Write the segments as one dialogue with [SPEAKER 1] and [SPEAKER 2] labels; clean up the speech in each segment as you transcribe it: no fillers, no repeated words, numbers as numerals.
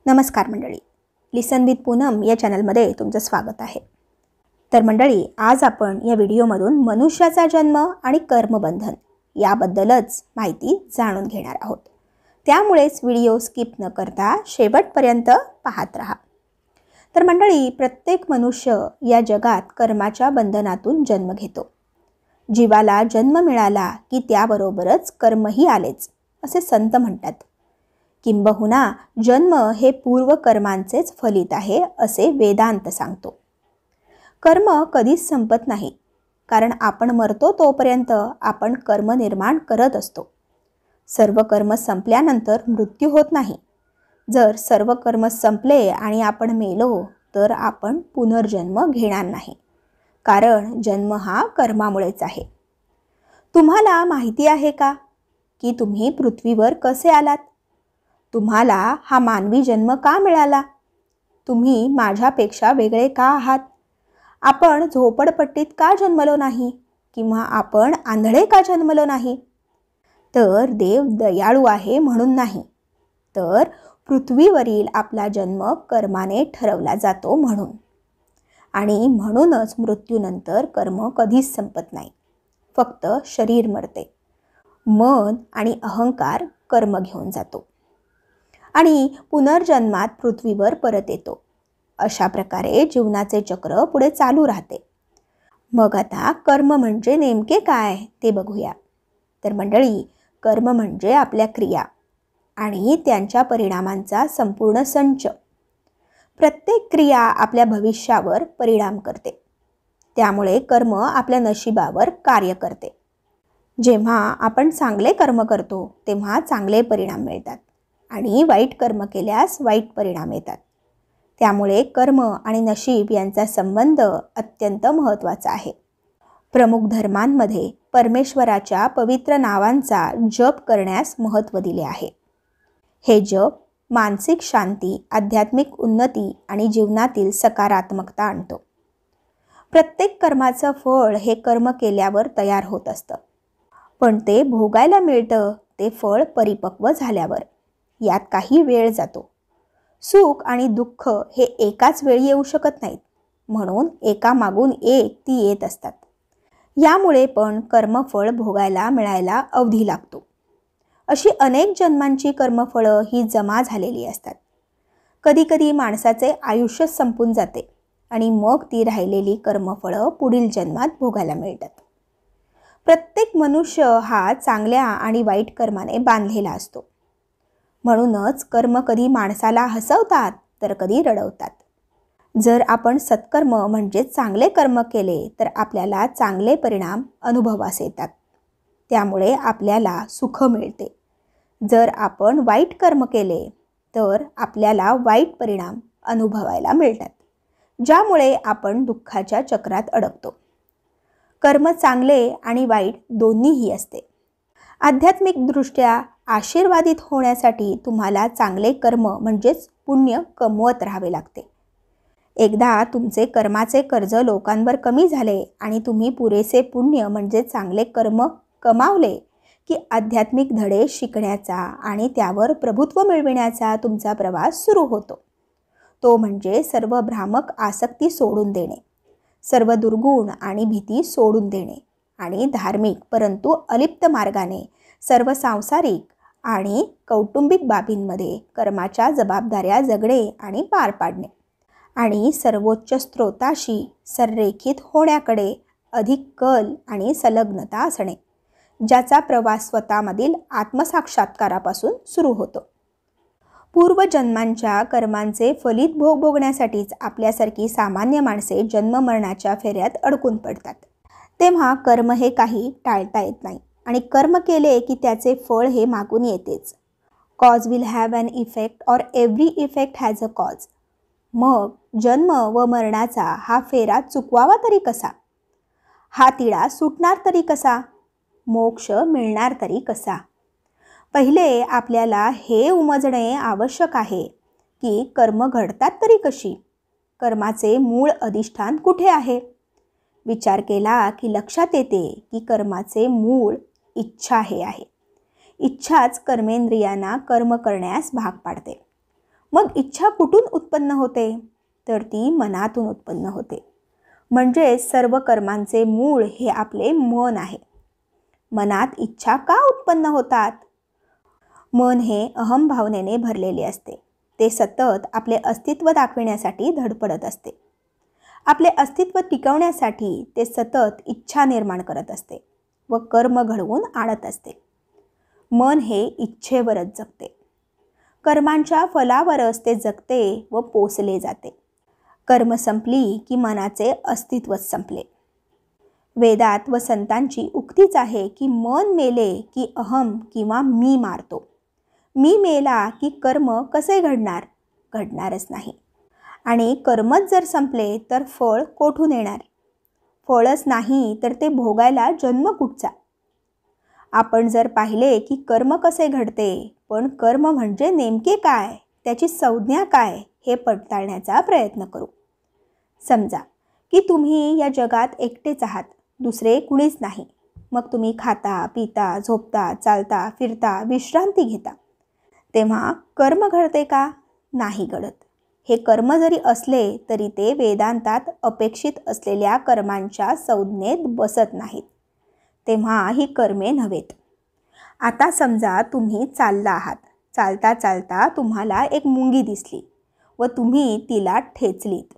[SPEAKER 1] नमस्कार मंडळी, लिसन विथ पूनम या चॅनलमध्ये तुमचं स्वागत आहे. तर मंडळी, आज आपण या व्हिडिओमधून मनुष्याचा जन्म आणि कर्मबंधन याबद्दलच माहिती जाणून घेणार आहोत. त्यामुळेच व्हिडिओ स्किप न करता शेवटपर्यंत पाहत राहा. तर मंडळी, प्रत्येक मनुष्य या जगात कर्माच्या बंधनातून जन्म घेतो. जीवाला जन्म मिळाला की त्याबरोबरच कर्मही आलेच असे संत म्हणतात. किंबहुना जन्म हे पूर्व कर्मांचेच फलित आहे असे वेदांत सांगतो. कर्म कधीच संपत नाही, कारण आपण मरतो तोपर्यंत आपण कर्म निर्माण करत असतो. सर्व कर्म संपल्यानंतर मृत्यू होत नाही. जर सर्व कर्म संपले आणि आपण मेलो तर आपण पुनर्जन्म घेणार नाही, कारण जन्म हा कर्मामुळेच आहे. तुम्हाला माहिती आहे का की तुम्ही पृथ्वीवर कसे आलात? तुम्हाला हा मानवी जन्म का मिळाला? तुम्ही माझ्यापेक्षा वेगळे का आहात? आपण झोपडपट्टीत का जन्मलो नाही? किंवा आपण आंधळे का जन्मलो नाही? तर देव दयाळू आहे म्हणून नाही, तर पृथ्वीवरील आपला जन्म कर्माने ठरवला जातो म्हणून. आणि म्हणूनच मृत्यूनंतर कर्म कधीच संपत नाही. फक्त शरीर मरते. मन आणि अहंकार कर्म घेऊन जातो आणि पुनर्जन्मात पृथ्वीवर परत येतो. अशा प्रकारे जीवनाचे चक्र पुढे चालू राहते. मग आता कर्म म्हणजे नेमके काय ते बघूया. तर मंडळी, कर्म म्हणजे आपल्या क्रिया आणि त्यांच्या परिणामांचा संपूर्ण संच. प्रत्येक क्रिया आपल्या भविष्यावर परिणाम करते. त्यामुळे कर्म आपल्या नशिबावर कार्य करते. जेव्हा आपण चांगले कर्म करतो तेव्हा चांगले परिणाम मिळतात आणि वाईट कर्म केल्यास वाईट परिणाम येतात. त्यामुळे कर्म आणि नशीब यांचा संबंध अत्यंत महत्त्वाचा आहे. प्रमुख धर्मांमध्ये परमेश्वराच्या पवित्र नावांचा जप करण्यास महत्त्व दिले आहे. हे जप मानसिक शांती, आध्यात्मिक उन्नती आणि जीवनातील सकारात्मकता आणतो. प्रत्येक कर्माचं फळ हे कर्म केल्यावर तयार होत असतं, पण ते भोगायला मिळतं ते फळ परिपक्व झाल्यावर. यात काही वेळ जातो. सुख आणि दुःख हे एकाच वेळी येऊ शकत नाहीत, म्हणून एकामागून एक ती येत असतात. यामुळे पण कर्मफळ भोगायला मिळायला अवधी लागतो. अशी अनेक जन्मांची कर्मफळं ही जमा झालेली असतात. कधीकधी माणसाचे आयुष्य संपून जाते आणि मग ती राहिलेली कर्मफळं पुढील जन्मात भोगायला मिळतात. प्रत्येक मनुष्य हा चांगल्या आणि वाईट कर्माने बांधलेला असतो. म्हणूनच कर्म कधी माणसाला हसवतात तर कधी रडवतात. जर आपण सत्कर्म म्हणजे चांगले कर्म केले तर आपल्याला चांगले परिणाम अनुभवास येतात. त्यामुळे आपल्याला सुख मिळते. जर आपण वाईट कर्म केले तर आपल्याला वाईट परिणाम अनुभवायला मिळतात, ज्यामुळे आपण दुःखाच्या चक्रात अडकतो. कर्म चांगले आणि वाईट दोन्हीही असते. आध्यात्मिकदृष्ट्या आशीर्वादित होण्यासाठी तुम्हाला चांगले कर्म म्हणजेच पुण्य कमवत राहावे लागते. एकदा तुमचे कर्माचे कर्ज लोकांवर कमी झाले आणि तुम्ही पुरेसे पुण्य म्हणजे चांगले कर्म कमावले की आध्यात्मिक धडे शिकण्याचा आणि त्यावर प्रभुत्व मिळविण्याचा तुमचा प्रवास सुरू होतो. तो म्हणजे सर्व भ्रामक आसक्ती सोडून देणे, सर्व दुर्गुण आणि भीती सोडून देणे आणि धार्मिक परंतु अलिप्त मार्गाने सर्व सांसारिक आणि कौटुंबिक बाबींमध्ये कर्माच्या जबाबदाऱ्या जगणे आणि पार पाडणे आणि सर्वोच्च स्त्रोताशी संरेखित होण्याकडे अधिक कल आणि संलग्नता असणे, ज्याचा प्रवास स्वतःमधील आत्मसाक्षात्कारापासून सुरू होतो. पूर्वजन्मांच्या कर्मांचे फलित भोग भोगण्यासाठीच आपल्यासारखी सामान्य माणसे जन्ममरणाच्या फेऱ्यात अडकून पडतात. तेव्हा कर्म हे काही टाळता येत नाही आणि कर्म केले की त्याचे फळ हे मागून येतेच. Cause will have an effect or every effect has a cause. मग जन्म व मरणाचा हा फेरा चुकवावा तरी कसा? हा तिढा सुटणार तरी कसा? मोक्ष मिळणार तरी कसा? पहिले आपल्याला हे उमजणे आवश्यक आहे की कर्म घडतात तरी कशी? कर्माचे मूळ अधिष्ठान कुठे आहे? विचार केला की लक्षात येते की कर्माचे मूळ इच्छा हे आहे. इच्छाच कर्मेंद्रियांना कर्म करण्यास भाग पाडते. मग इच्छा कुठून उत्पन्न होते? तर ती मनातून उत्पन्न होते. म्हणजे सर्व कर्मांचे मूळ हे आपले मन आहे. मनात इच्छा का उत्पन्न होतात? मन हे अहम भावनेने भरलेले असते. ते सतत आपले अस्तित्व दाखविण्यासाठी धडपडत असते. आपले अस्तित्व टिकवण्यासाठी ते सतत इच्छा निर्माण करत असते व कर्म घडवून आणत असते. मन हे इच्छेवरच जगते. कर्मांच्या फलावरच ते जगते व पोसले जाते. कर्म संपली की मनाचे अस्तित्वच संपले. वेदात व संतांची उक्तीच आहे की मन मेले की अहम किंवा मी मारतो. मी मेला की कर्म कसे घडणार? घडणारच नाही. आणि कर्मच जर संपले तर फळ कोठून येणार? फळच नाही तर ते भोगायला जन्म कुठचा? आपण जर पाहिले की कर्म कसे घडते, पण कर्म म्हणजे नेमके काय, त्याची संज्ञा काय हे पडताळण्याचा प्रयत्न करू. समजा की तुम्ही या जगात एकटेच आहात, दुसरे कुणीच नाही. मग तुम्ही खाता, पिता, झोपता, चालता, फिरता, विश्रांती घेता. तेव्हा कर्म घडते का? नाही घडत. हे कर्म जरी असले तरी ते वेदांतात अपेक्षित असलेल्या कर्मांच्या संज्ञेत बसत नाहीत. तेव्हा ही कर्मे नव्हेत. आता समजा तुम्ही चालला आहात. चालता चालता तुम्हाला एक मुंगी दिसली व तुम्ही तिला ठेचलीत,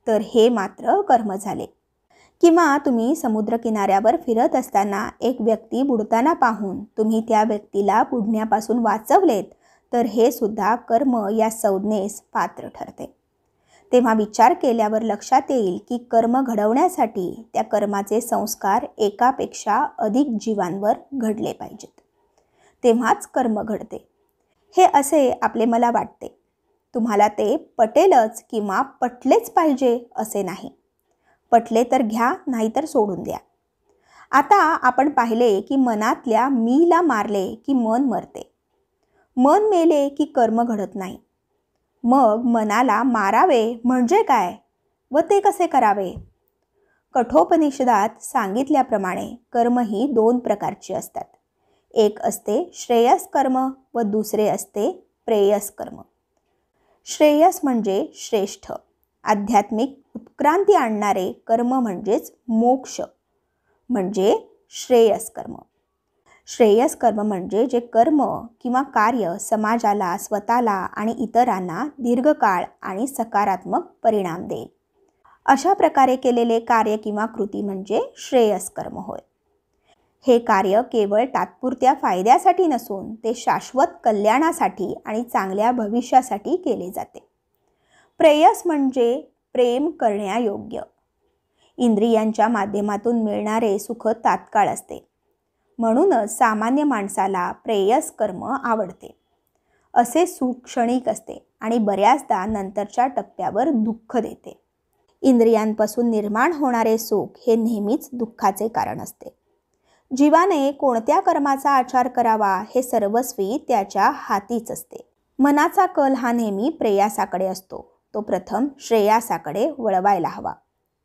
[SPEAKER 1] तर हे मात्र कर्म झाले. किंवा तुम्ही समुद्रकिनाऱ्यावर फिरत असताना एक व्यक्ती बुडताना पाहून तुम्ही त्या व्यक्तीला बुडण्यापासून वाचवलेत, तर हे सुद्धा कर्म या संज्ञेस पात्र ठरते. तेव्हा विचार केल्यावर लक्षात येईल की कर्म घडवण्यासाठी त्या कर्माचे संस्कार एकापेक्षा अधिक जीवांवर घडले पाहिजेत. तेव्हाच कर्म घडते. हे असे आपले मला वाटते. तुम्हाला ते पटेलच किंवा पटलेच पाहिजे असे नाही. पटले तर घ्या, नाहीतर सोडून द्या. आता आपण पाहिले की मनातल्या मीला मारले की मन मरते. मन मेले की कर्म घडत नाही. मग मनाला मारावे म्हणजे काय व ते कसे करावे? कठोपनिषदात सांगितल्याप्रमाणे कर्म ही 2 प्रकारची असतात. एक असते श्रेयस कर्म व दुसरे असते प्रेयस कर्म. श्रेयस म्हणजे श्रेष्ठ, आध्यात्मिक उत्क्रांती आणणारे कर्म म्हणजेच मोक्ष म्हणजे श्रेयस कर्म. श्रेयस कर्म म्हणजे जे कर्म किंवा कार्य समाजाला, स्वतःला आणि इतरांना दीर्घकाळ आणि सकारात्मक परिणाम देईल. अशा प्रकारे केलेले कार्य किंवा कृती म्हणजे श्रेयस कर्म होय. हे कार्य केवळ तात्पुरत्या फायद्यासाठी नसून ते शाश्वत कल्याणासाठी आणि चांगल्या भविष्यासाठी केले जाते. प्रेयस म्हणजे प्रेम करण्यायोग्य. इंद्रियांच्या माध्यमातून मिळणारे सुख तात्काळ असते. म्हणूनच सामान्य माणसाला प्रेयस कर्म आवडते. असे सुख क्षणिक असते आणि बऱ्याचदा नंतरच्या टप्प्यावर दुःख देते. इंद्रियांपासून निर्माण होणारे सुख हे नेहमीच दुःखाचे कारण असते. जीवाने कोणत्या कर्माचा आचार करावा हे सर्वस्वी त्याच्या हातीच असते. मनाचा कल हा नेहमी प्रेयासाकडे असतो. तो प्रथम श्रेयासाकडे वळवायला हवा.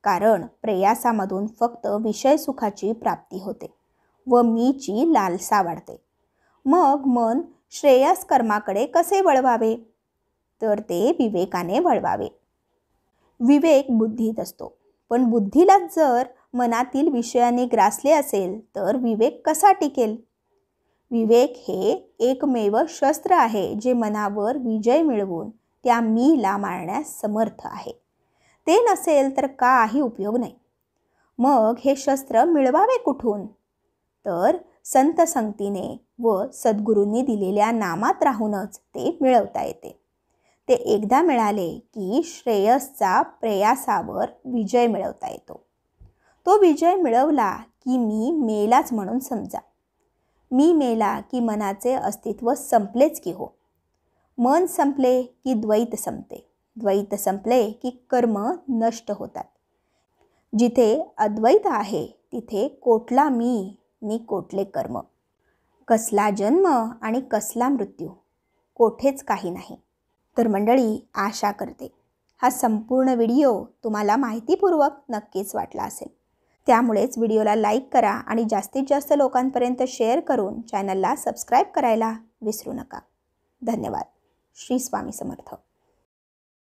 [SPEAKER 1] कारण प्रेयासामधून फक्त विषय सुखाची प्राप्ती होते व मीची लालसा वाढते. मग मन श्रेयस कर्माकडे कसे वळवावे? तर ते विवेकाने वळवावे. विवेक बुद्धीत असतो, पण बुद्धीलाच जर मनातील विषयाने ग्रासले असेल तर विवेक कसा टिकेल? विवेक हे एकमेव शस्त्र आहे जे मनावर विजय मिळवून त्या मीला मारण्यास समर्थ आहे. ते नसेल तर काही उपयोग नाही. मग हे शस्त्र मिळवावे कुठून? तर संत संगतीने व सद्गुरूंनी दिलेल्या नामात राहूनच ते मिळवता येते. ते एकदा मिळाले की श्रेयसचा प्रेयासावर विजय मिळवता येतो. तो विजय मिळवला की मी मेलाच म्हणून समजा. मी मेला की मनाचे अस्तित्व संपलेच की हो. मन संपले की द्वैत संपते. द्वैत संपले की कर्म नष्ट होतात. जिथे अद्वैत आहे तिथे कोटला मी नि कोटले कर्म. कसला जन्म आणि कसला मृत्यू, कोठेच काही नाही. तर मंडळी, आशा करते हा संपूर्ण व्हिडिओ तुम्हाला माहितीपूर्वक नक्कीच वाटला असेल. त्यामुळेच व्हिडिओला लाईक करा आणि जास्तीत जास्त लोकांपर्यंत शेअर करून चॅनलला सबस्क्राईब करायला विसरू नका. धन्यवाद. श्री स्वामी समर्थ.